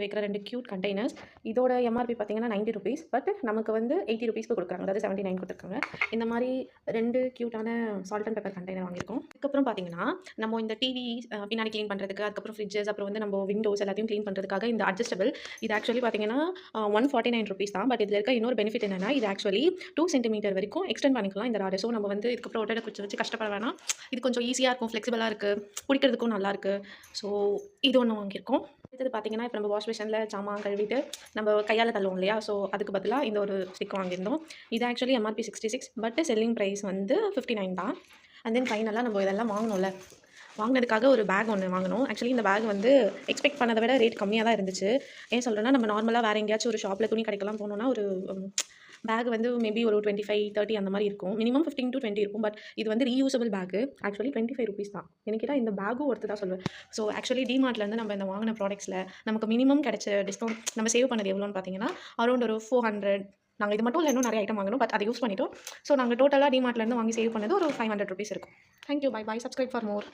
வைக்கிற 2 cute containers. இதோட MRP பார்த்தீங்கன்னா ₹90. பட் நமக்கு வந்து ₹80க்கு கொடுக்குறாங்க. அதாவது 79 கொடுத்துருக்காங்க. இந்த மாதிரி 2 கியூட்டான சால்ட் அண்ட் பெப்பர் கண்டெய்னர் வாங்கியிருக்கோம். அதுக்கப்புறம் பார்த்தீங்கன்னா, நம்ம இந்த டிவி பின்னாடி கிளீன் பண்ணுறதுக்கு, அதுக்கப்புறம் ஃப்ரிட்ஜஸ், அப்புறம் வந்து நம்ம விண்டோஸ் எல்லாத்தையும் கிளீன் பண்ணுறதுக்காக இந்த அட்ஜஸ்டபிள். இது ஆக்சுவலி பார்த்தீங்கன்னா ₹149 தான். பட் இதில் இருக்க இன்னொரு பெனிஃபிட் என்னன்னா, இது ஆக்சுவலி 2 சென்டிமீட்டர் வரைக்கும் எக்ஸ்டெண்ட் பண்ணிக்கலாம் இந்த ராடு. ஸோ நம்ம வந்து இதுக்கப்புறம் ஒட்டடை குச்சி வச்சு கஷ்டப்பட வேணாம். இது கொஞ்சம் ஈஸியாக இருக்கும், ஃப்ளெக்சிபிளாக இருக்குது, பிடிக்கிறதுக்கும் நல்லாயிருக்கு. ஸோ இது ஒன்று வாங்கியிருக்கோம். அடுத்தது பார்த்தீங்கன்னா, இப்போ நம்ம வாஷ் மிஷினில் சாமான் கழுவிட்டு நம்ம கையால் தள்ளுவோம் இல்லையா? ஸோ அதுக்கு பதிலாக இந்த ஒரு ஸ்டிக் வாங்கியிருந்தோம். இது actually MRP 66 but selling price வந்து 59 தான். அண்ட் தென் ஃபைனலாக நம்ம இதெல்லாம் வாங்கினோம்ல, வாங்கினதுக்காக ஒரு பேக் ஒன்று வாங்கினோம். ஆக்சுவலி இந்த பேக் வந்து எக்ஸ்பெக்ட் பண்ணதை விட ரேட் கம்மியாக தான் இருந்துச்சு. ஏன் சொல்கிறேன்னா, நம்ம நார்மலாக வேறு எங்கேயாச்சும் ஒரு ஷாப்பில் துணி கடைக்கெல்லாம் போனோம்னா ஒரு பேக் வந்து மேபி ஒரு 25, 30 அந்த மாதிரி இருக்கும். மினிமம் 15 to 20 இருக்கும். பட் இது வந்து ரீயூசபிள் பேக்கு. ஆக்சுவலி ₹25 தான். எனக்கு கேட்டால் இந்த பேக்கும் ஒர்த்து தான் சொல்லுவேன். ஸோ ஆக்சுவலி டிமார்ட்லேருந்து நம்ம இந்த வாங்கின ப்ராடக்ட்ஸில் நமக்கு மினிமம் கிடைச்ச டிஸ்கவுண்ட் நம்ம சேவ் பண்ணது எவ்வளோன்னு பார்த்தீங்கன்னா, அரௌண்ட் ஒரு 400. நாங்கள் இது மட்டும் இல்லை, இன்னும் நிறைய ஐட்டம் வாங்கினோம். பட் அதை யூஸ் பண்ணிட்டோம். ஸோ நாங்கள் டோட்டலாக டிமார்ட்லேருந்து வாங்கி சேவ் பண்ணது ஒரு ₹500 இருக்கும். Thank you. Bye bye. Subscribe for more.